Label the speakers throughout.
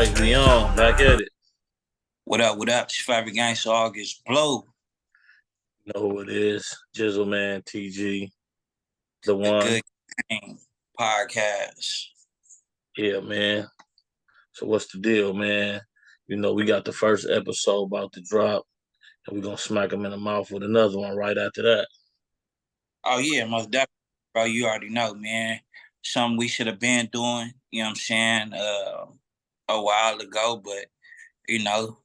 Speaker 1: Right, we on. Back at it.
Speaker 2: What up? What up? It's favorite gangster August Blow,
Speaker 1: You know who it is. Jizzle Man, TG, the
Speaker 2: the
Speaker 1: one.
Speaker 2: Good Game podcast.
Speaker 1: Yeah, man. So what's the deal, man? You know, we got the first episode about to drop, and we're gonna smack him in the mouth with another one right after that.
Speaker 2: Oh yeah, most definitely, bro. You already know, man. Something we should have been doing. You know what I'm saying? A while ago, but you know,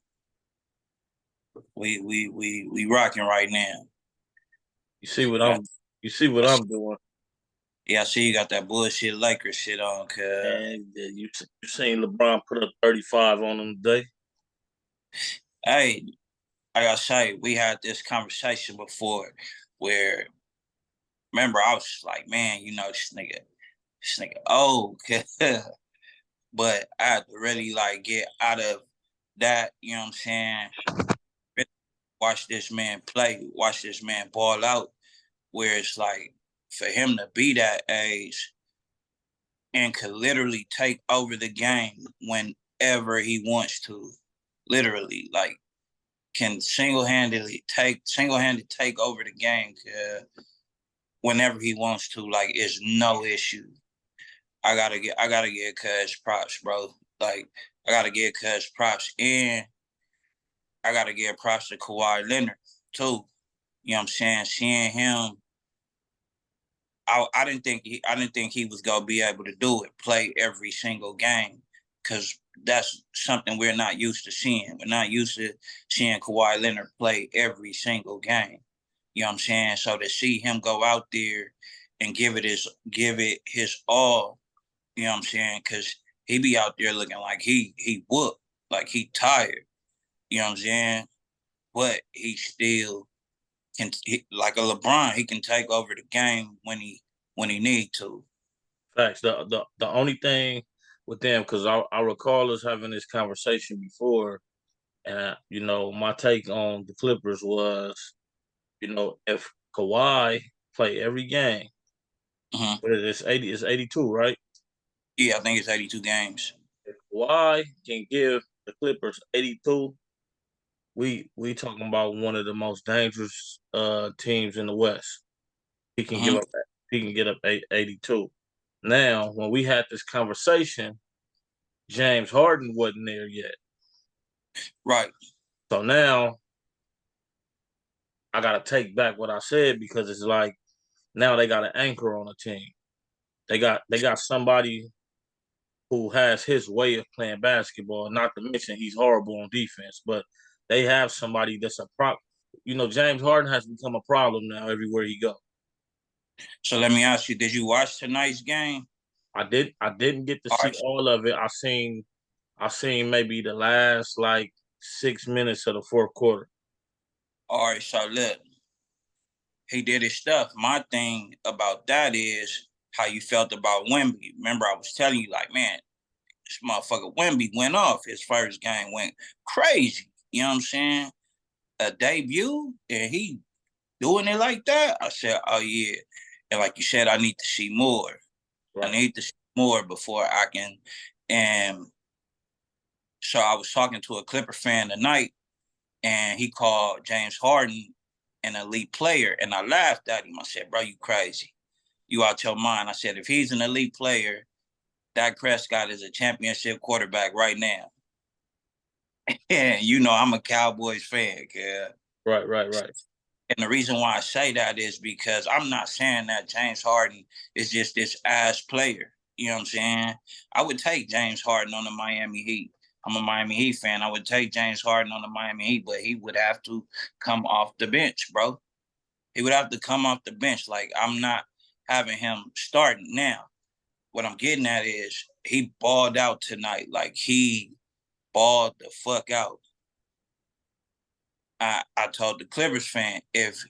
Speaker 2: we rocking right now.
Speaker 1: You see what
Speaker 2: Got,
Speaker 1: I'm you see what I'm doing.
Speaker 2: yeah, I see you got that bullshit Lakers shit on, cuz.
Speaker 1: And you seen LeBron put up 35 on them today?
Speaker 2: Hey, like I say, we had this conversation before where remember I was like, man, this nigga old. But I had to really like get out of that, you know what I'm saying? Really watch this man play, watch this man ball out, where it's like for him to be that age and could literally take over the game whenever he wants to. Literally, like can single-handed take over the game whenever he wants to. Like it's no issue. I gotta get Cuz props, bro. Like I gotta get Cuz props, and I gotta give props to Kawhi Leonard too. You know what I'm saying? Seeing him, I didn't think he was gonna be able to do it, play every single game, because that's something we're not used to seeing. We're not used to seeing Kawhi Leonard play every single game. You know what I'm saying? So to see him go out there and give it his all, you know what I'm saying? Because he be out there looking like he whooped, like he tired. You know what I'm saying? But he still like a LeBron. He can take over the game when he need to.
Speaker 1: Facts. The only thing with them, because I recall us having this conversation before, and my take on the Clippers was, if Kawhi play every game,
Speaker 2: Mhm.
Speaker 1: what is it? It's 82, right?
Speaker 2: Yeah, I think it's 82 games.
Speaker 1: If Kawhi can give the Clippers 82, we talking about one of the most dangerous teams in the West. He can give
Speaker 2: Hmm.
Speaker 1: up he can get up 82. Now, when we had this conversation, James Harden wasn't there yet.
Speaker 2: Right.
Speaker 1: So now I gotta take back what I said, because it's like now they got an anchor on the team. They got somebody who has his way of playing basketball. Not to mention he's horrible on defense, but they have somebody that's a prop. James Harden has become a problem now everywhere he go.
Speaker 2: So let me ask you: did you watch tonight's game?
Speaker 1: I didn't get to
Speaker 2: All
Speaker 1: see
Speaker 2: right.
Speaker 1: all of it. I seen maybe the last like 6 minutes of the fourth quarter.
Speaker 2: All right. So look, he did his stuff. My thing about that is how you felt about Wemby. Remember, I was telling you, like, man, this motherfucker Wemby went off. His first game went crazy. You know what I'm saying? A debut, and he doing it like that. I said, oh yeah. And like you said, I need to see more. I
Speaker 1: Right.
Speaker 2: need to see more before I can. And so I was talking to a Clipper fan tonight, and he called James Harden an elite player. And I laughed at him. I said, bro, you crazy. You out your mind. I said, if he's an elite player, Dak Prescott is a championship quarterback right now. And I'm a Cowboys fan, kid.
Speaker 1: Right. Right. Right.
Speaker 2: And the reason why I say that is because I'm not saying that James Harden is just this ass player. You know what I'm saying? I would take James Harden on the Miami Heat. I'm a Miami Heat fan. I would take James Harden on the Miami Heat, but he would have to come off the bench, bro. He would have to come off the bench. Like, I'm not having him starting now. What I'm getting at is he balled out tonight. Like, he balled the fuck out. I told the Clippers fan, if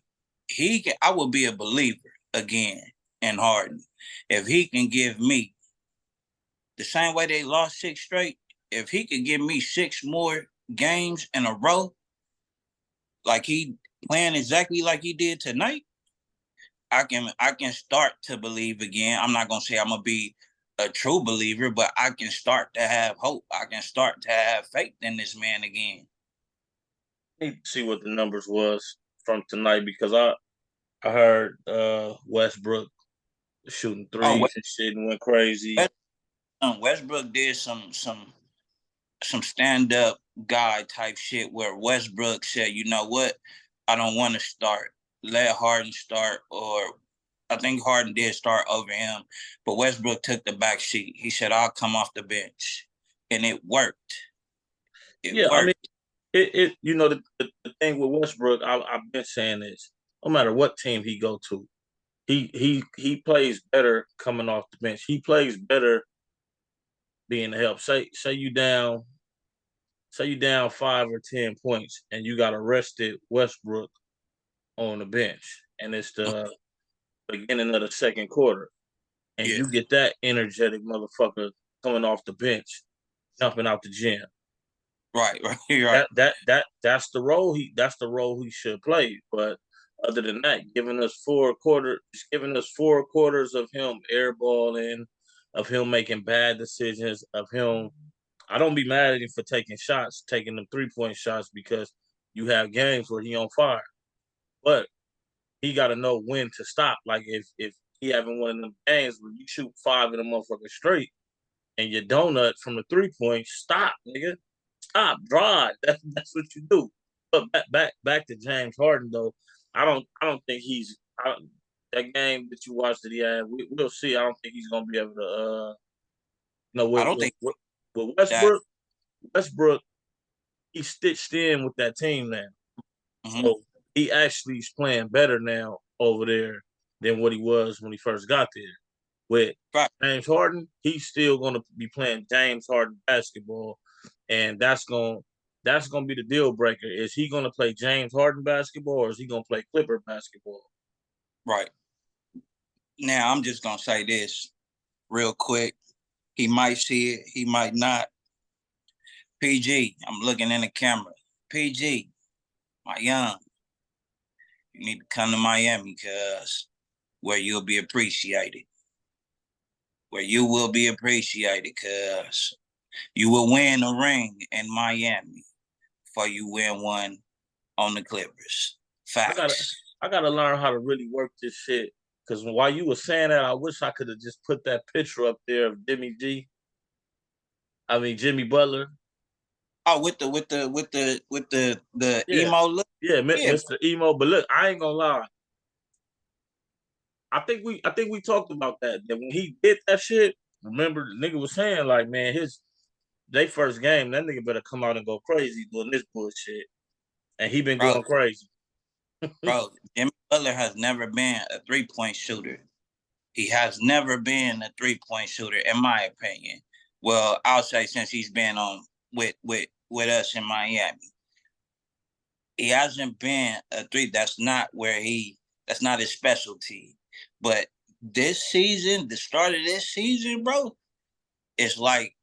Speaker 2: he can, I will be a believer again in Harden. If he can give me the same way they lost six straight, if he could give me six more games in a row, like he playing exactly like he did tonight, I can start to believe again. I'm not gonna say I'm gonna be a true believer, but I can start to have hope. I can start to have faith in this man again.
Speaker 1: Need to see what the numbers was from tonight because I heard Westbrook shooting
Speaker 2: Oh,
Speaker 1: threes and shit and went crazy.
Speaker 2: Westbrook did some stand up guy type shit where Westbrook said, you know what, I don't want to start. Let Harden start, or I think Harden did start over him, but Westbrook took the back seat. He said, I'll come off the bench. And it worked. It
Speaker 1: Yeah, I mean,
Speaker 2: worked.
Speaker 1: the thing with Westbrook, I've been saying this. No matter what team he go to, he plays better coming off the bench. He plays better being the help. Say you down 5 or 10 points, and you got arrested Westbrook on the bench, and it's the beginning of the second quarter, and
Speaker 2: Yeah.
Speaker 1: you get that energetic motherfucker coming off the bench, jumping out the gym.
Speaker 2: Right, right, right.
Speaker 1: That's the role he should play. But other than that, giving us 4 quarters of him airballing, of him making bad decisions, of him. I don't be mad at him for taking them 3-point shots because you have games where he on fire. But he got to know when to stop. Like if he having one of them games where you shoot 5 of them motherfuckers straight and you donut from the 3 point, stop, nigga. Stop, drive. That's what you do. But back to James Harden though. I don't think that game that you watched that he had. We'll see. I don't think he's gonna be able to. No,
Speaker 2: I don't think
Speaker 1: with
Speaker 2: that.
Speaker 1: Westbrook, he's stitched in with that team now.
Speaker 2: Mm-hmm.
Speaker 1: So he actually is playing better now over there than what he was when he first got there. With
Speaker 2: Right.
Speaker 1: James Harden, he's still going to be playing James Harden basketball, and that's gonna be the deal breaker. Is he going to play James Harden basketball, or is he going to play Clipper basketball?
Speaker 2: Right. Now I'm just gonna say this real quick. He might see it, he might not. PG, I'm looking in the camera. PG, my young, you need to come to Miami, cuz where you'll be appreciated. Where you will be appreciated, cuz you will win a ring in Miami before you win one on the Clippers.
Speaker 1: I gotta
Speaker 2: Facts.
Speaker 1: I gotta learn how to really work this shit. Because while you were saying that, I wish I could have just put that picture up there of Jimmy Butler.
Speaker 2: Oh, with the
Speaker 1: Yeah,
Speaker 2: emo look.
Speaker 1: yeah,
Speaker 2: Yeah.
Speaker 1: Mr. Emo. But look, I ain't gonna lie. I think we talked about that. That when he did that shit, remember the nigga was saying like, man, they first game, that nigga better come out and go crazy doing this bullshit. And he been
Speaker 2: Bro,
Speaker 1: going crazy.
Speaker 2: bro, Jimmy Butler has never been a 3-point shooter. He has never been a 3-point shooter, in my opinion. Well, I'll say since he's been on with us in Miami. He hasn't been a three. That's not his specialty. But this season, the start of this season, bro, it's like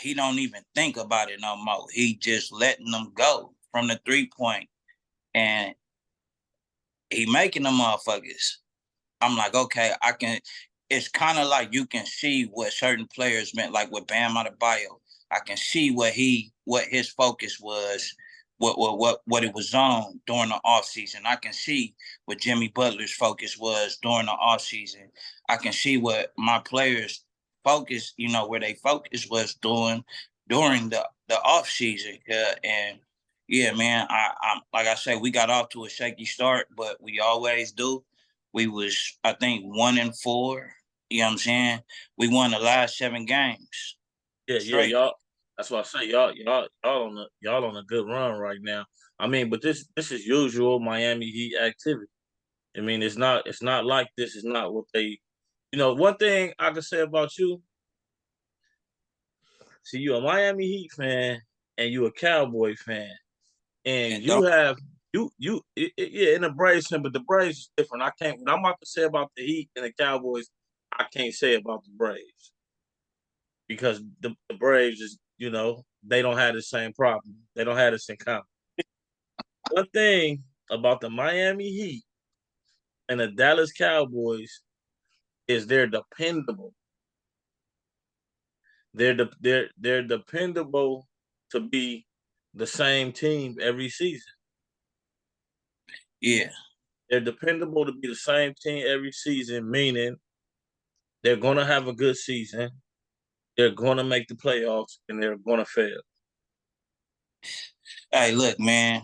Speaker 2: he don't even think about it no more. He just letting them go from the 3-point. And he making them motherfuckers. I'm like, okay, I can. It's kind of like you can see what certain players meant, like with Bam Adebayo. I can see what his focus was, what it was on during the off season. I can see what Jimmy Butler's focus was during the off season. I can see what my players' focus, where they focus was during the off season. And yeah, man, I like I say, we got off to a shaky start, but we always do. We was, I think, 1-4. You know what I'm saying? We won the last 7 games
Speaker 1: Yeah,
Speaker 2: straight.
Speaker 1: y'all. That's what I say. Y'all on a good run right now. I mean, but this is usual Miami Heat activity. I mean, it's not like this is not what they. One thing I can say about you. See, you a Miami Heat fan and you a Cowboy fan, and
Speaker 2: And
Speaker 1: you
Speaker 2: don't
Speaker 1: have yeah, in the Braves fan, but the Braves is different. I can't. What I'm about to say about the Heat and the Cowboys, I can't say about the Braves because the Braves is they don't have the same problem. They don't have the same common. One thing about the Miami Heat and the Dallas Cowboys is they're dependable. they're dependable to be the same team every season.
Speaker 2: Yeah.
Speaker 1: They're dependable to be the same team every season, meaning they're gonna have a good season, they're gonna make the playoffs, and they're gonna fail.
Speaker 2: Hey, look, man.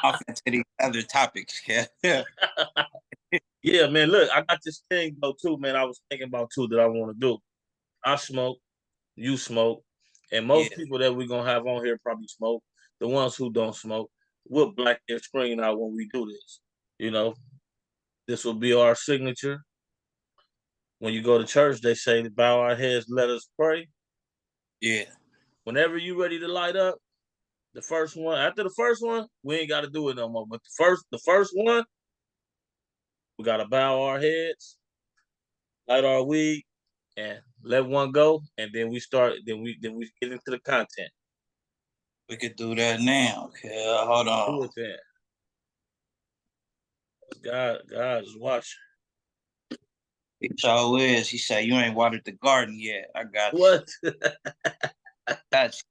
Speaker 2: Off into these other topics, yeah.
Speaker 1: Yeah, man. Look, I got this thing though too, man. I was thinking about too that I want to do. I smoke, you smoke, and most
Speaker 2: Yeah.
Speaker 1: people that we're gonna have on here probably smoke. The ones who don't smoke, we'll black their screen out when we do this. You know, this will be our signature. When you go to church, they say to bow our heads, let us pray.
Speaker 2: Yeah.
Speaker 1: Whenever you ready to light up, the first one, after the first one, we ain't gotta do it no more. But the first one, we gotta bow our heads, light our weed, and let one go, and then we start. Then we get into the content.
Speaker 2: We could do that now. Okay, hold
Speaker 1: Do
Speaker 2: on.
Speaker 1: it then. God is watching.
Speaker 2: He sure is. He said, "You ain't watered the garden yet." I got you.
Speaker 1: What?
Speaker 2: Got you.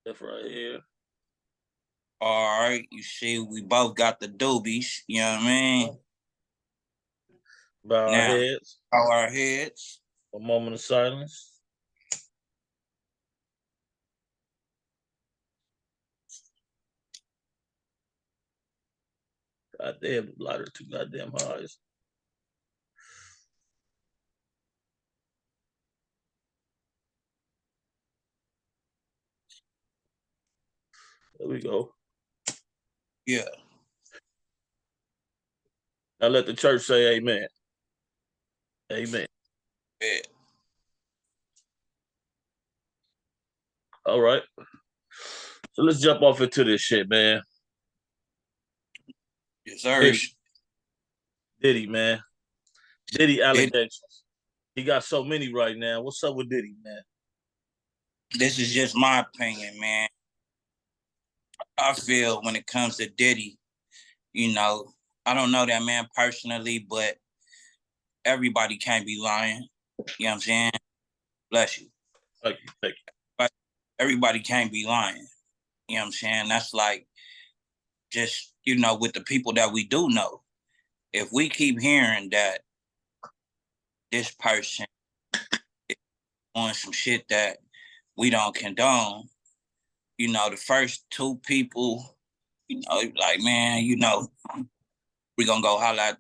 Speaker 1: That's right here.
Speaker 2: All right. You see, we both got the doobies. You know what I mean?
Speaker 1: Bow our
Speaker 2: Now,
Speaker 1: heads.
Speaker 2: bow our heads.
Speaker 1: A moment of silence. God damn, the lighter too goddamn high. There we go.
Speaker 2: Yeah.
Speaker 1: Now let the church say amen. Amen.
Speaker 2: Yeah.
Speaker 1: All right. So let's jump off into this shit, man.
Speaker 2: Yes, sir.
Speaker 1: Diddy, Diddy, man. Diddy allegations. He got so many right now. What's up with Diddy, man?
Speaker 2: This is just my opinion, man. I feel when it comes to Diddy, you know, I don't know that man personally, but everybody can't be lying. You know what I'm saying? Bless you.
Speaker 1: Thank you. Thank you.
Speaker 2: But everybody can't be lying. You know what I'm saying? That's like just, with the people that we do know. If we keep hearing that this person is doing some shit that we don't condone, the first two people, like, man, we gonna go holler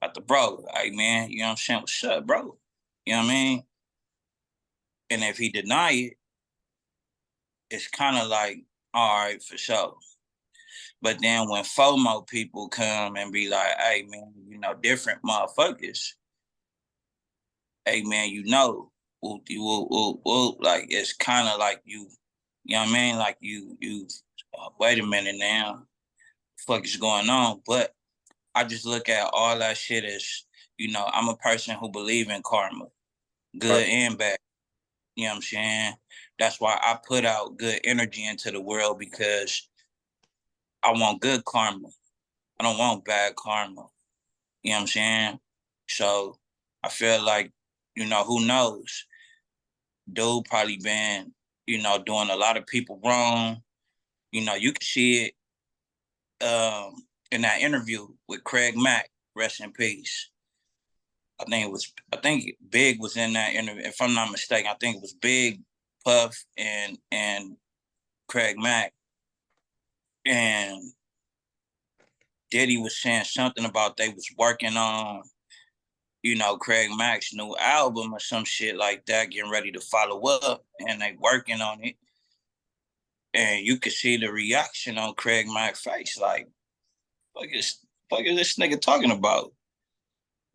Speaker 2: at the bro. Like, man, you know what I'm saying? What's up, bro? You know what I mean? And if he deny it, it's kind of like, all right, for sure. But then when FOMO people come and be like, hey, man, different motherfuckers, hey, man, like, it's kind of like you know what I mean? Like wait a minute now, fuck is going on? But I just look at all that shit as, I'm a person who believe in karma,
Speaker 1: Right.
Speaker 2: good and bad. You know what I'm saying? That's why I put out good energy into the world, because I want good karma. I don't want bad karma. You know what I'm saying? So I feel like, who knows? Dude probably been, doing a lot of people wrong. You can see it in that interview with Craig Mack, rest in peace. I think Big was in that interview. If I'm not mistaken, I think it was Big, Puff, and Craig Mack. And Diddy was saying something about they was working on, Craig Mack's new album or some shit like that, getting ready to follow up, and they working on it. And you could see the reaction on Craig Mack's face, like, fuck is this nigga talking about?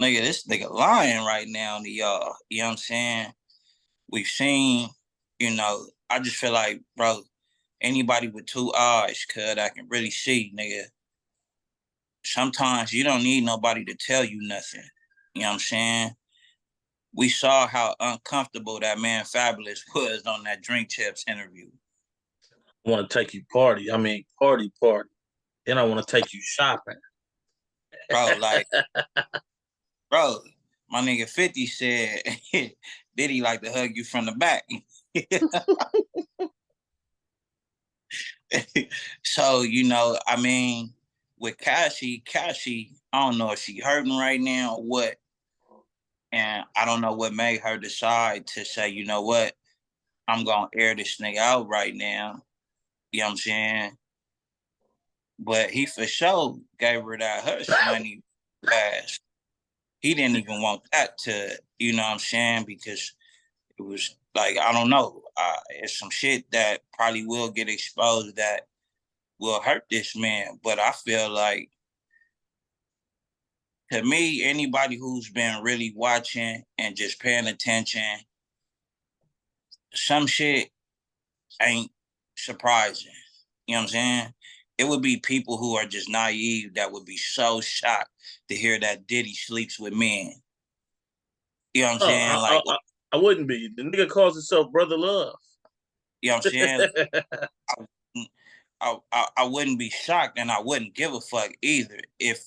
Speaker 2: Nigga, this nigga lying right now to y'all. You know what I'm saying? We've seen, I just feel like, bro, anybody with two eyes, I can really see, nigga. Sometimes you don't need nobody to tell you nothing. You know what I'm saying? We saw how uncomfortable that man Fabulous was on that Drink Champs interview.
Speaker 1: I want to take you party. I mean, party. Then I want to take you shopping.
Speaker 2: bro. Like, bro, my nigga 50 said, did he like to hug you from the back? So, you know, I mean, with Cassie, I don't know if she hurting right now or what. And I don't know what made her decide to say, you know what, I'm gonna air this nigga out right now. You know what I'm saying? But he for sure gave her that hush money fast. He didn't even want that to, you know what I'm saying? Because it was like, I don't know. It's some shit that probably will get exposed that will hurt this man. But I feel like, to me, anybody who's been really watching and just paying attention, some shit ain't surprising. You know what I'm saying? It would be people who are just naive that would be so shocked to hear that Diddy sleeps with men. You know what I'm
Speaker 1: Oh,
Speaker 2: saying? Like,
Speaker 1: I wouldn't be. The nigga calls himself Brother Love.
Speaker 2: you know what I'm saying? I wouldn't be shocked, and I wouldn't give a fuck either if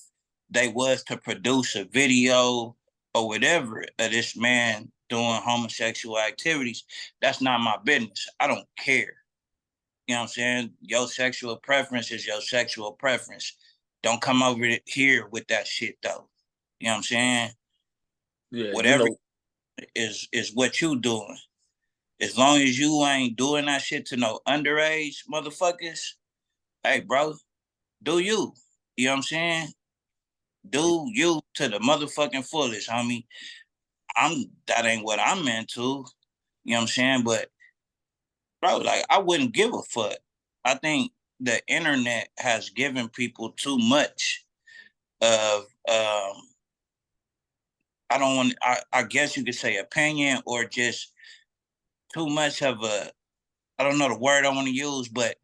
Speaker 2: they was to produce a video or whatever of this man doing homosexual activities. That's not my business. I don't care. You know what I'm saying? Your sexual preference is your sexual preference. Don't come over here with that shit though. You know what I'm saying?
Speaker 1: Yeah, you
Speaker 2: Whatever
Speaker 1: know.
Speaker 2: is what you doing. As long as you ain't doing that shit to no underage motherfuckers, hey bro, do you. You know what I'm saying? Do you to the motherfucking fullest, homie. That ain't what I'm into. You know what I'm saying? But bro, like I wouldn't give a fuck. I think the internet has given people too much of I don't want I guess you could say opinion or just too much of a, I don't know the word I want to use, but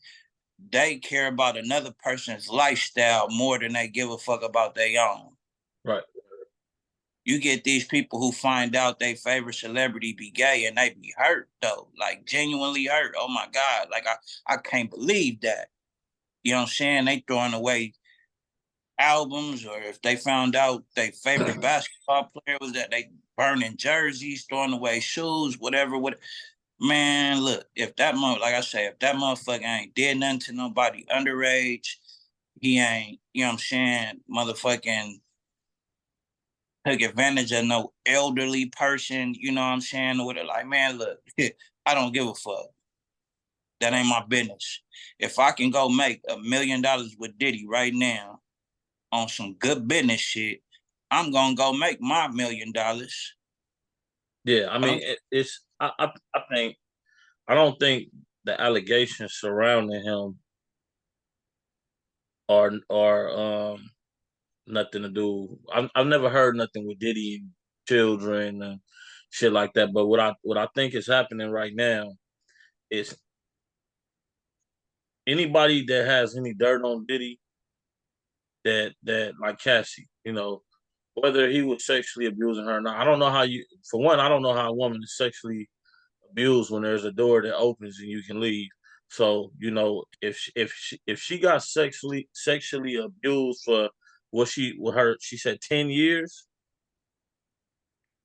Speaker 2: they care about another person's lifestyle more than they give a fuck about their own.
Speaker 1: Right.
Speaker 2: You get these people who find out their favorite celebrity be gay and they be hurt though, like genuinely hurt. Oh my God, like I can't believe that. You know what I'm saying? They throwing away albums, or if they found out their favorite basketball player was that, they burning jerseys, throwing away shoes, whatever. Man, look, if that like I say, if that motherfucker ain't did nothing to nobody underage, he ain't, you know what I'm saying, motherfucking took advantage of no elderly person, you know what I'm saying, or whatever. Like, man, look, I don't give a fuck. That ain't my business. If I can go make $1 million with Diddy right now on some good business shit, I'm gonna go make my $1 million.
Speaker 1: Yeah, I mean, it's. I think. I don't think the allegations surrounding him are nothing to do. I've never heard nothing with Diddy and children and shit like that. But what I think is happening right now is anybody that has any dirt on Diddy, that like Cassie, whether he was sexually abusing her or not. I don't know how you. For one, I don't know how a woman is sexually abused when there's a door that opens and you can leave. So if she got sexually abused for she said 10 years.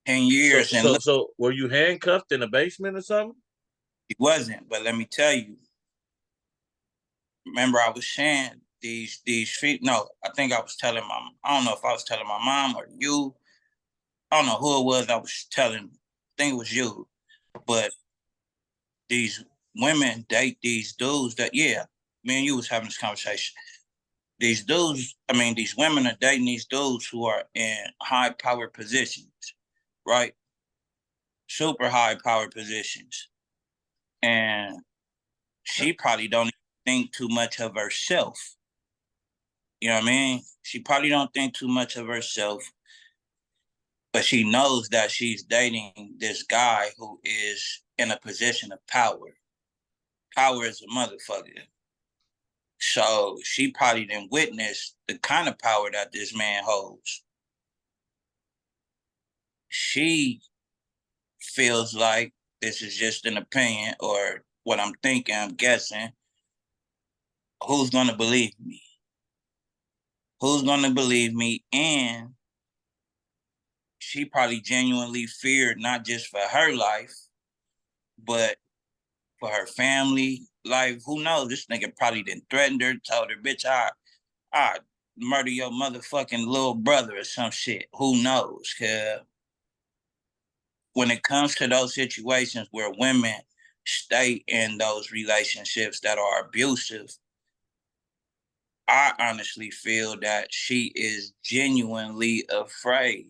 Speaker 2: 10
Speaker 1: So
Speaker 2: years and
Speaker 1: so
Speaker 2: look,
Speaker 1: so were you handcuffed in a basement or something?
Speaker 2: he wasn't. But let me tell you, remember I was saying these feet. No, I think I was telling my. I don't know if I was telling my mom or you. I don't know who it was. I was telling. I think it was you. But these women date these dudes that, yeah, me and you was having this conversation. These dudes, I mean, these women are dating these dudes who are in high power positions, right? Super high power positions. And she probably don't think too much of herself. You know what I mean? She probably don't think too much of herself, but she knows that she's dating this guy who is in a position of power. Power is a motherfucker. So she probably didn't witness the kind of power that this man holds. She feels like, this is just an opinion or what I'm thinking, I'm guessing, who's gonna believe me? Who's gonna believe me? And she probably genuinely feared not just for her life, but for her family life. Who knows? This nigga probably didn't threaten her, told her, bitch, I murder your motherfucking little brother or some shit. Who knows? Cause when it comes to those situations where women stay in those relationships that are abusive, I honestly feel that she is genuinely afraid.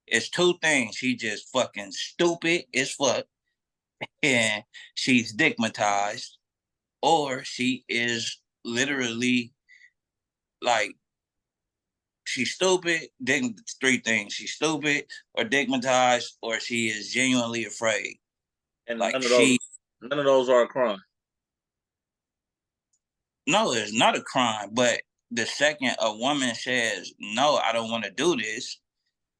Speaker 2: It's two things. She just fucking stupid as fuck and she's stigmatized, or she is literally like she's stupid. Three things: she's stupid, or stigmatized, or she is genuinely afraid.
Speaker 1: And
Speaker 2: Like she,
Speaker 1: none of those are a crime.
Speaker 2: no, it's not a crime. But the second a woman says, "No, I don't want to do this,"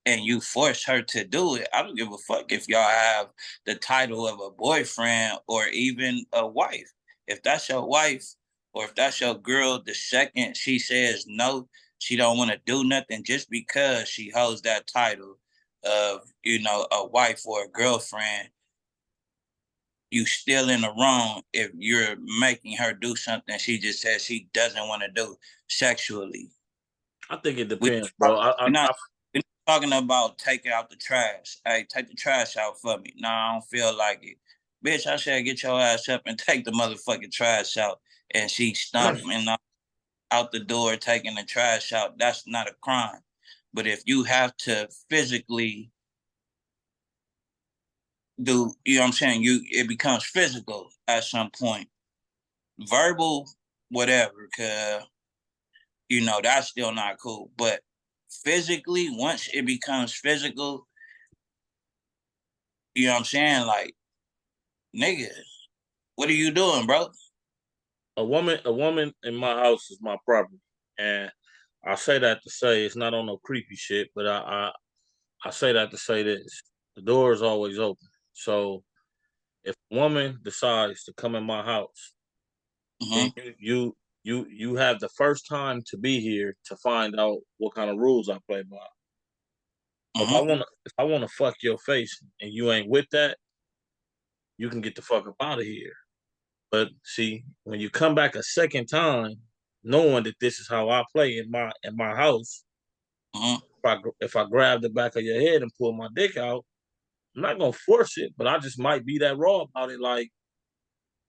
Speaker 2: and you force her to do it, I don't give a fuck if y'all have the title of a boyfriend or even a wife. If that's your wife or if that's your girl, the second she says no, she don't want to do nothing just because she holds that title of, a wife or a girlfriend, you still in the wrong if you're making her do something she just says she doesn't want to do sexually.
Speaker 1: I think it
Speaker 2: We
Speaker 1: depends, bro.
Speaker 2: we're not we're not talking about taking out the trash. Hey, take the trash out for me. No, I don't feel like it. Bitch, I said get your ass up and take the motherfucking trash out. And she stomping out the door, taking the trash out. That's not a crime. But if you have to physically do, you know what I'm saying? It becomes physical at some point. Verbal, whatever, cause that's still not cool. But physically, once it becomes physical, you know what I'm saying? Like, nigga, what are you doing, bro?
Speaker 1: a woman in my house is my property, and I say that to say it's not on no creepy shit, but I say that to say this: the door is always open. So if a woman decides to come in my house, then
Speaker 2: Mm-hmm.
Speaker 1: you have the first time to be here to find out what kind of rules I play by.
Speaker 2: Mm-hmm.
Speaker 1: If I wanna fuck your face and you ain't with that, you can get the fuck up out of here. But see, when you come back a second time, knowing that this is how I play in my house,
Speaker 2: Mm-hmm.
Speaker 1: if I grab the back of your head and pull my dick out, I'm not gonna force it, but I just might be that raw about it. Like,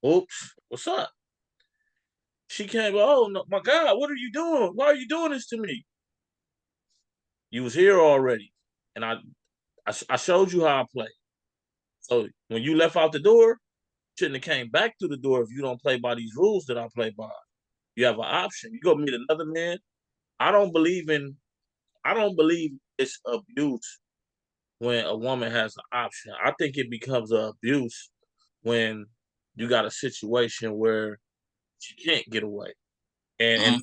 Speaker 1: oops, what's up? She came, oh no, my God, what are you doing? Why are you doing this to me? You was here already, and I showed you how I play. So when you left out the door, you shouldn't have came back through the door if you don't play by these rules that I play by. You have an option. You go meet another man. I don't believe in. I don't believe it's abuse when a woman has an option. I think it becomes an abuse when you got a situation where she can't get away,
Speaker 2: Mm-hmm.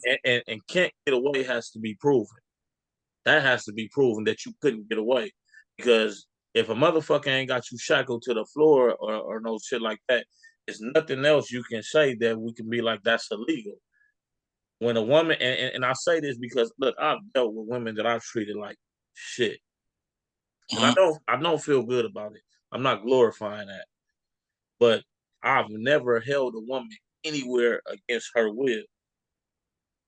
Speaker 1: and can't get away has to be proven. That has to be proven that you couldn't get away, because if a motherfucker ain't got you shackled to the floor or no shit like that, there's nothing else you can say that we can be like that's illegal. When a woman and I say this because look, I've dealt with women that I've treated like shit, and
Speaker 2: Mm-hmm.
Speaker 1: I don't feel good about it. I'm not glorifying that, but I've never held a woman anywhere against her will.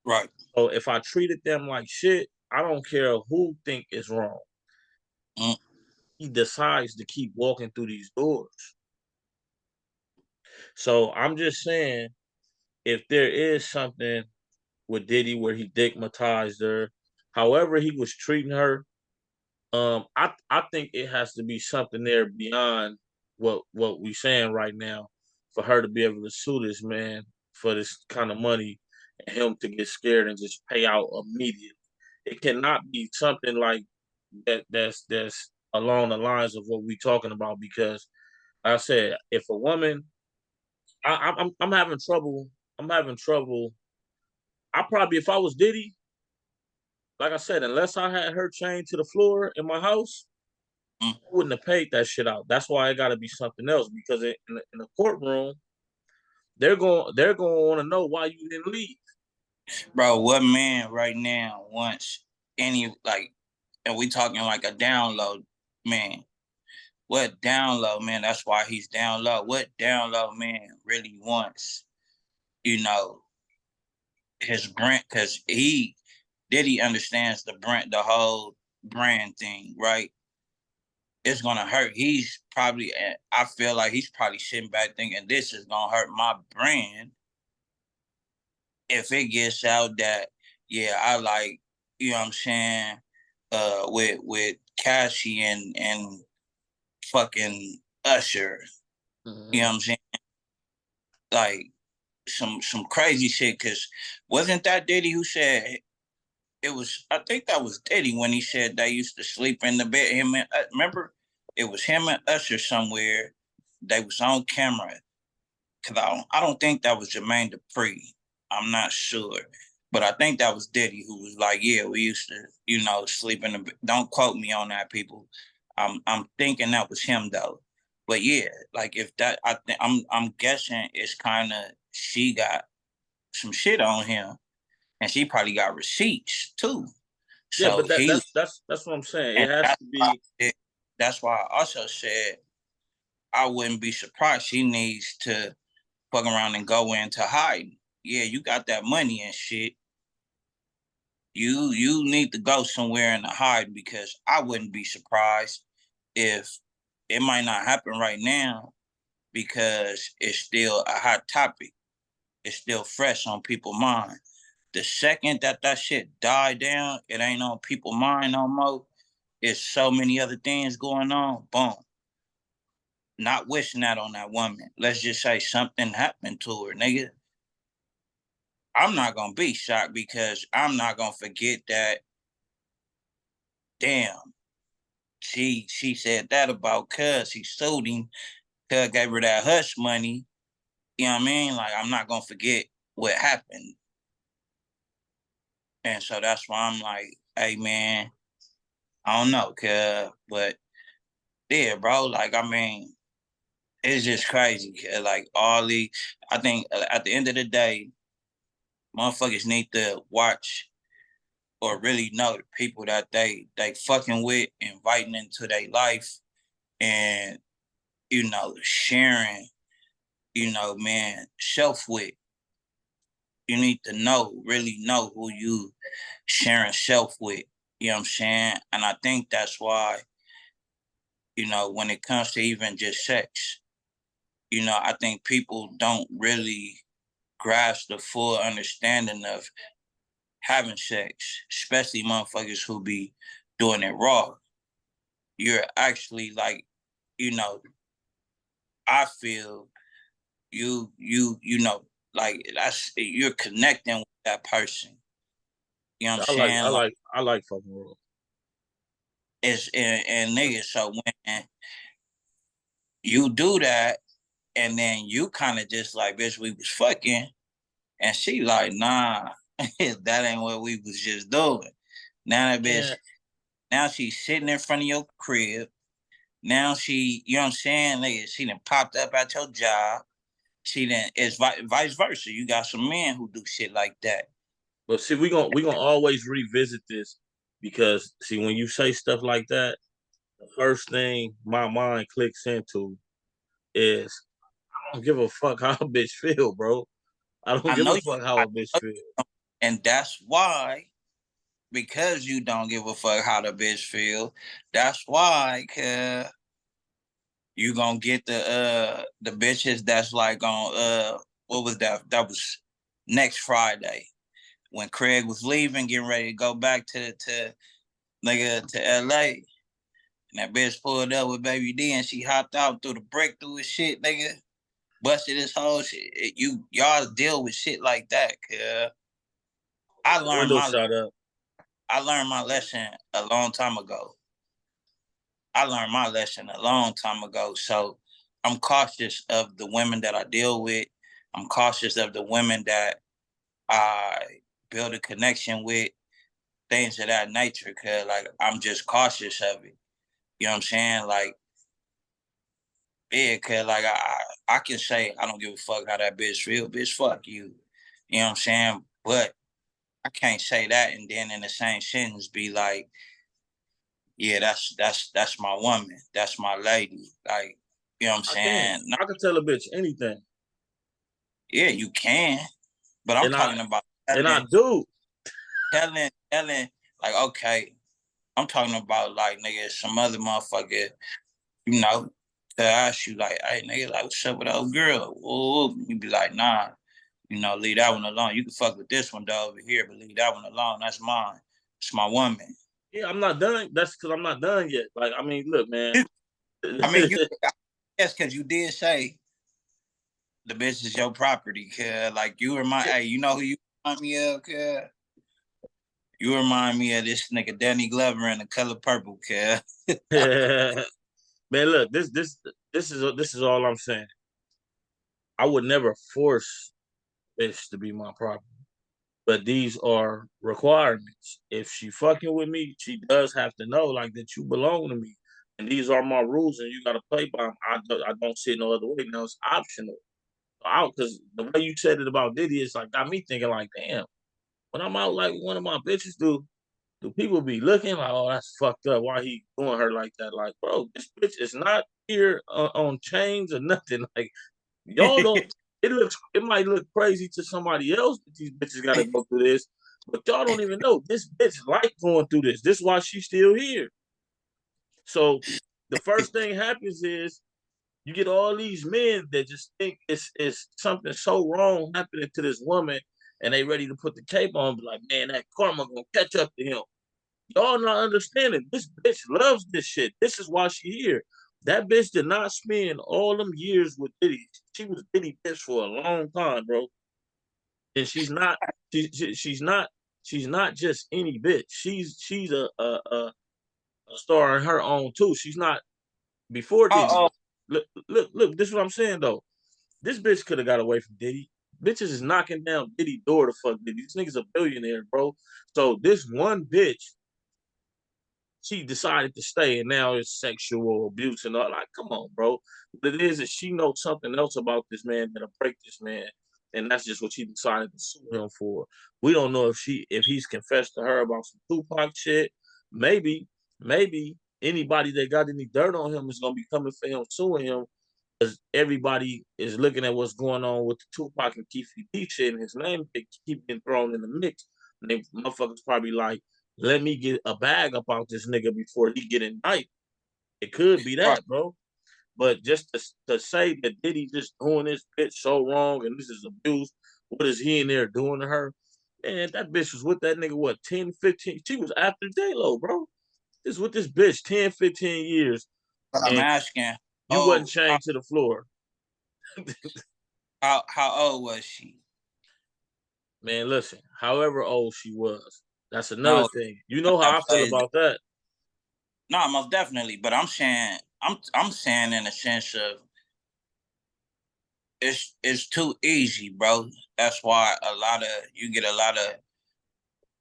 Speaker 2: Right.
Speaker 1: So if I treated them like shit, I don't care who think it's wrong.
Speaker 2: Mm-hmm.
Speaker 1: He decides to keep walking through these doors. So I'm just saying, if there is something with Diddy where he stigmatized her, however he was treating her, I think it has to be something there beyond what we saying right now for her to be able to sue this man for this kind of money and him to get scared and just pay out immediately. It cannot be something like that. That's along the lines of what we talking about because like I said, if a woman, I'm having trouble. I'm having trouble. I probably, if I was Diddy, like I said, unless I had her chained to the floor in my house,
Speaker 2: Mm-hmm.
Speaker 1: I wouldn't have paid that shit out. That's why it got to be something else because in the courtroom, they're going to want to know why you didn't leave.
Speaker 2: Bro, what man right now wants any like, and we talking like a download man? What download man? That's why he's down low. What download man really wants, you know, his brand? Because he understands the whole brand thing, right? It's gonna hurt. He's probably, I feel like he's probably sitting back thinking this is gonna hurt my brand if it gets out that, yeah, I like, you know what I'm saying, with Cassie and fucking Usher, you know
Speaker 1: Mm-hmm.
Speaker 2: what I'm saying, like some crazy shit. Cause wasn't that Diddy who said it was? I think that was Diddy when he said they used to sleep in the bed. Him and remember, it was him and Usher somewhere. They was on camera. Cause I don't think that was Jermaine Dupri. I'm not sure. But I think that was Diddy who was like, yeah, we used to, sleep in the. Don't quote me on that, people. I'm thinking that was him though. But yeah, like if that, I'm guessing it's kind of she got some shit on him, and she probably got receipts too.
Speaker 1: Yeah,
Speaker 2: So
Speaker 1: but
Speaker 2: he,
Speaker 1: that's what I'm saying.
Speaker 2: and
Speaker 1: It has to be.
Speaker 2: that's why I also said I wouldn't be surprised she needs to fuck around and go into hiding. Yeah, you got that money and shit. You need to go somewhere and hide, because I wouldn't be surprised if it might not happen right now because it's still a hot topic. It's still fresh on people's mind. The second that shit died down, it ain't on people's mind no more. It's so many other things going on. Boom. Not wishing that on that woman. Let's just say something happened to her, nigga. I'm not gonna be shocked because I'm not gonna forget that. Damn, she said that about Cuz. He sued him. Cuz gave her that hush money. You know what I mean? Like, I'm not gonna forget what happened, and so that's why I'm like, hey man, I don't know, Cuz, but yeah, bro. Like, I mean, it's just crazy. Cuz. Like all the, I think at the end of the day, motherfuckers need to watch or really know the people that they fucking with, inviting into their life, and sharing, man, self with. You need to really know who you sharing self with. You know what I'm saying? And I think that's why, when it comes to even just sex, I think people don't really grasp the full understanding of having sex, especially motherfuckers who be doing it raw. You're actually like, you know, I feel like that's you're connecting with that person. You know what I'm saying? Like
Speaker 1: I like fucking raw.
Speaker 2: it's and niggas. So when you do that, and then you kind of just like, bitch, we was fucking, and she like, nah, that ain't what we was just doing. Now that bitch,
Speaker 1: Yeah,
Speaker 2: now she's sitting in front of your crib. Now she, you know what I'm saying? Nigga, she done popped up at your job. She then it's vice versa. You got some men who do shit like that.
Speaker 1: but see, we gonna always revisit this because see, when you say stuff like that, the first thing my mind clicks into is I don't give a fuck how a bitch feel, bro. I don't
Speaker 2: I
Speaker 1: give
Speaker 2: know,
Speaker 1: a fuck how
Speaker 2: I
Speaker 1: a bitch
Speaker 2: know,
Speaker 1: feel.
Speaker 2: and that's why, because you don't give a fuck how the bitch feel. That's why, cause you gonna get the bitches that's like on what was that? That was next Friday when Craig was leaving, getting ready to go back to nigga to LA. And that bitch pulled up with Baby D and she hopped out through the brick through his shit, nigga. Busted his whole shit. Y'all deal with shit like that, cuz. I learned
Speaker 1: Window
Speaker 2: my
Speaker 1: shot up.
Speaker 2: I learned my lesson a long time ago. I learned my lesson a long time ago. So I'm cautious of the women that I deal with. I'm cautious of the women that I build a connection with, things of that nature, cause like I'm just cautious of it. You know what I'm saying? Like, yeah, cause like I can say I don't give a fuck how that bitch feel. Bitch, fuck you. You know what I'm saying? But I can't say that and then in the same sentence be like, yeah, that's my woman, that's my lady. Like, you know what I'm
Speaker 1: I can.
Speaker 2: saying? No,
Speaker 1: I can tell a bitch anything,
Speaker 2: yeah, you can, but I'm
Speaker 1: and I
Speaker 2: talking about
Speaker 1: and I
Speaker 2: telling,
Speaker 1: do.
Speaker 2: telling, like, okay, I'm talking about like nigga, some other motherfucker, you know, to ask you like, hey nigga, like what's up with old girl? Ooh, you be like, nah, you know, leave that one alone. You can fuck with this one though over here, but leave that one alone. That's mine. It's my woman.
Speaker 1: Yeah, I'm not done. That's because I'm not done yet. Like, I mean, look, man.
Speaker 2: I mean, you yes, because you did say the bitch is your property, cuz like you remind, hey, you know who you remind me of, cuz you remind me of this nigga Danny Glover in The Color Purple, cuz.
Speaker 1: Man, look, this is all I'm saying. I would never force this to be my property, but these are requirements. If she fucking with me, she does have to know like that you belong to me, and these are my rules, and you got to play by them. I don't see it no other way. Now it's optional. Out because the way you said it about Diddy is like got me thinking like, damn, when I'm out like one of my bitches do people be looking like, oh, that's fucked up? Why he doing her like that? Like, bro, this bitch is not here on chains or nothing. Like, y'all don't. It might look crazy to somebody else that these bitches got to go through this, but y'all don't even know this bitch like going through this. This is why she's still here. So the first thing happens is you get all these men that just think it's something so wrong happening to this woman, and they ready to put the cape on, be like, man, that karma gonna catch up to him. Y'all not understanding. This bitch loves this shit. This is why she here. That bitch did not spend all them years with Diddy. She was Diddy bitch for a long time, bro. And she's not just any bitch. She's a star in her own too. She's not before Diddy.
Speaker 2: Oh,
Speaker 1: Look. This is what I'm saying though. This bitch could have got away from Diddy. Bitches is knocking down Diddy door to fuck Diddy. This nigga's a billionaire, bro. So this one bitch, she decided to stay, and now it's sexual abuse and all. Like, come on, bro. What it is she knows something else about this man that'll break this man, and that's just what she decided to sue him for. We don't know if he's confessed to her about some Tupac shit. Maybe anybody that got any dirt on him is gonna be coming for him, suing him, because everybody is looking at what's going on with the Tupac and Keith D shit, and his name keep getting thrown in the mix. And they motherfuckers probably like, let me get a bag about this nigga before he get indicted. It could be
Speaker 2: right.
Speaker 1: that, bro. But just to say that Diddy just doing this bitch so wrong and this is abuse, what is he in there doing to her? Man, that bitch was with that nigga, what, 10, 15? She was after J-Lo, bro. This with this bitch 10, 15 years,
Speaker 2: But I'm
Speaker 1: and
Speaker 2: asking,
Speaker 1: you wasn't chained to the floor.
Speaker 2: how old was she?
Speaker 1: Man, listen, however old she was, that's another
Speaker 2: No,
Speaker 1: thing. You know how
Speaker 2: that
Speaker 1: I feel
Speaker 2: plays.
Speaker 1: about that.
Speaker 2: No, most definitely. But I'm saying, I'm saying in a sense of it's too easy, bro. That's why you get a lot of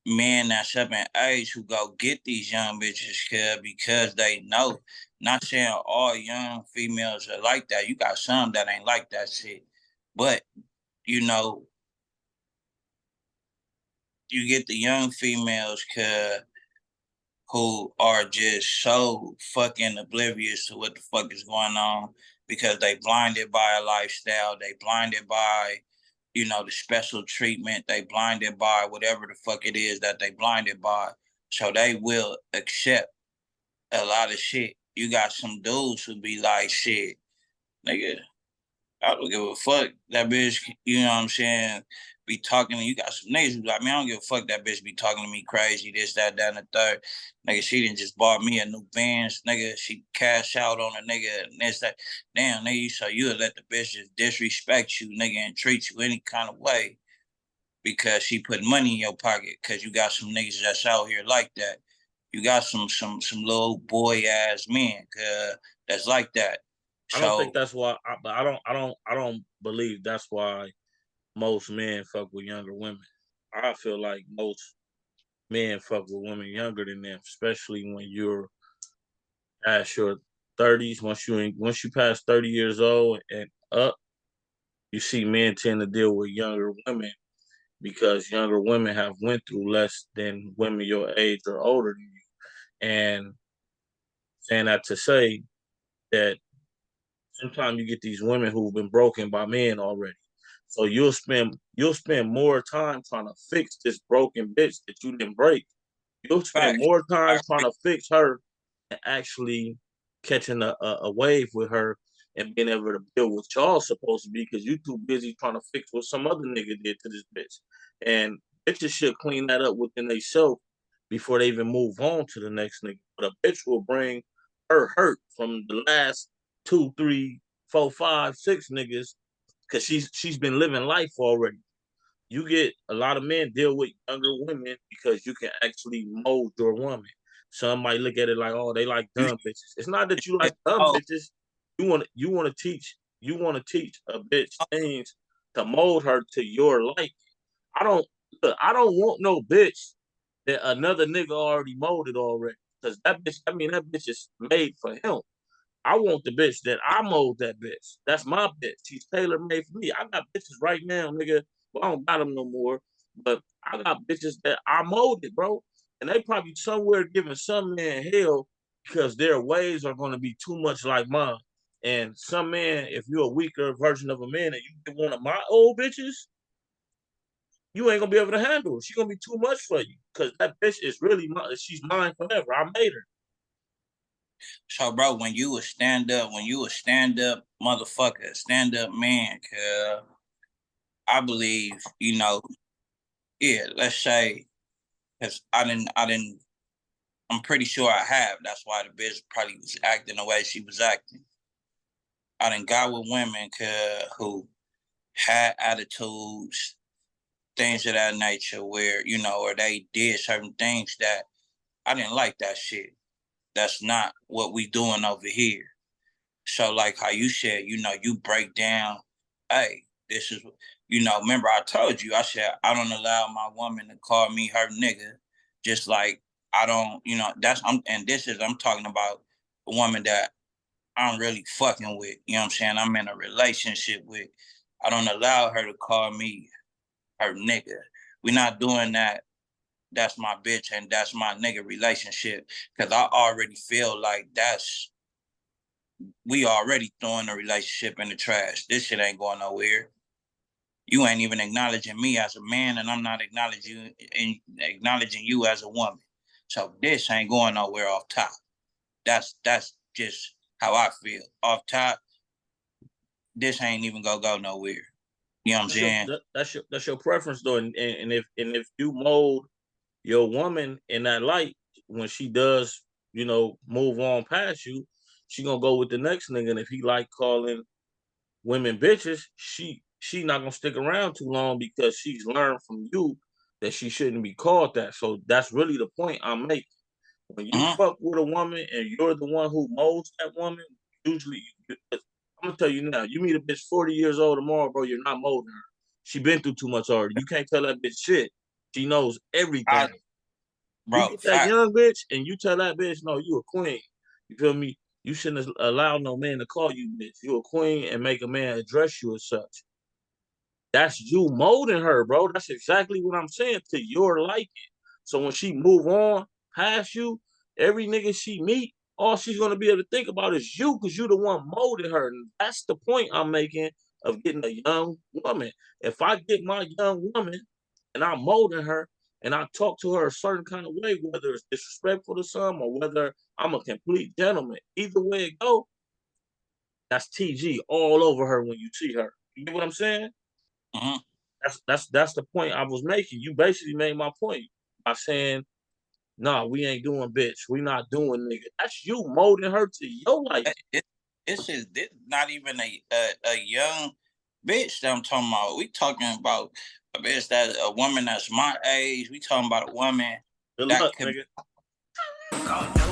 Speaker 2: men that's up in age who go get these young bitches because they know. Not saying all young females are like that. You got some that ain't like that shit. But, you know, you get the young females who are just so fucking oblivious to what the fuck is going on because they blinded by a lifestyle. They blinded by, you know, the special treatment. They blinded by whatever the fuck it is that they blinded by. So they will accept a lot of shit. You got some dudes who be like, shit, nigga, I don't give a fuck. That bitch, you know what I'm saying, be talking to you. Got some niggas who like, man, I don't give a fuck that bitch be talking to me crazy, this, that, and the third. Nigga, she didn't just bought me a new Benz. Nigga, she cash out on a nigga and this, that. Damn, nigga, so you would let the bitch just disrespect you, nigga, and treat you any kind of way because she put money in your pocket because you got some niggas that's out here like that. You got some little boy ass men that's like that.
Speaker 1: I don't think
Speaker 2: So
Speaker 1: that's why. But I don't believe that's why most men fuck with younger women. I feel like most men fuck with women younger than them, especially when you're past your 30s. Once you pass 30 years old and up, you see men tend to deal with younger women because younger women have went through less than women your age or older than you. And saying that to say that sometimes you get these women who've been broken by men already. So you'll spend more time trying to fix this broken bitch that you didn't break. You'll spend
Speaker 2: Facts.
Speaker 1: more
Speaker 2: I
Speaker 1: time trying
Speaker 2: agree.
Speaker 1: to fix her than actually catching a wave with her and being able to build what y'all supposed to be because you too busy trying to fix what some other nigga did to this bitch. And bitches should clean that up within themselves before they even move on to the next nigga. But a bitch will bring her hurt from the last two, three, four, five, six niggas because she's been living life already. You get a lot of men deal with younger women because you can actually mold your woman. Some might look at it like, oh, they like dumb bitches. It's not that you like dumb
Speaker 2: Oh,
Speaker 1: bitches. You want to teach a bitch things to mold her to your life. I don't want no bitch that another nigga already molded already. Cause that bitch is made for him. I want the bitch that I mold that bitch. That's my bitch. She's tailor made for me. I got bitches right now, nigga. Well, I don't got them no more, but I got bitches that I molded, bro. And they probably somewhere giving some man hell because their ways are going to be too much like mine. And some man, if you're a weaker version of a man and you get one of my old bitches, you ain't gonna be able to handle it. She's gonna be too much for you because that bitch is really she's mine forever. I made her.
Speaker 2: so bro, when you a stand up motherfucker, stand up man, I believe, yeah, let's say, because I'm pretty sure I have. That's why the bitch probably was acting the way she was acting. I done got with women who had attitudes, things of that nature, where, or they did certain things that I didn't like that shit. That's not what we doing over here. So like how you said, you break down, hey, this is, remember I told you, I said, I don't allow my woman to call me her nigga. Just like I don't, I'm talking about a woman that I'm really fucking with, you know what I'm saying? I'm in a relationship with. I don't allow her to call me her nigga. We're not doing that. That's my bitch and that's my nigga relationship. Cause I already feel like we already throwing the relationship in the trash. This shit ain't going nowhere. You ain't even acknowledging me as a man, and I'm not acknowledging you as a woman. So this ain't going nowhere off top. That's just how I feel. Off top, this ain't even gonna go nowhere. You know what I'm
Speaker 1: That's your
Speaker 2: saying?
Speaker 1: that's your preference though, and if you mold your woman in that light when she does, move on past you, she gonna go with the next nigga. And if he like calling women bitches, she not gonna stick around too long because she's learned from you that she shouldn't be called that. So that's really the point I'm making. When you
Speaker 2: Mm-hmm.
Speaker 1: fuck with a woman and you're the one who molds that woman, usually I'm gonna tell you now, you meet a bitch 40 years old tomorrow, bro, you're not molding her. She been through too much already. You can't tell that bitch shit. She knows everything. You
Speaker 2: Bro,
Speaker 1: get that
Speaker 2: fact,
Speaker 1: young bitch and you tell that bitch, no, you a queen. You feel me? You shouldn't allow no man to call you bitch. You a queen and make a man address you as such. That's you molding her, bro. That's exactly what I'm saying to your liking. So when she move on past you, every nigga she meet, all she's gonna be able to think about is you because you the one molding her. And that's the point I'm making of getting a young woman. If I get my young woman and I'm molding her and I talk to her a certain kind of way, whether it's disrespectful to some or whether I'm a complete gentleman, either way it go, that's TG all over her when you see her. You get what I'm saying?
Speaker 2: mm-hmm.
Speaker 1: That's the point I was making. You basically made my point by saying, "Nah, we ain't doing bitch. We not doing nigga." That's you molding her to your liking.
Speaker 2: This not even a young bitch that I'm talking about. We talking about a woman that's my age. We talking about a woman
Speaker 1: Good
Speaker 2: that
Speaker 1: luck,
Speaker 2: could
Speaker 1: nigga.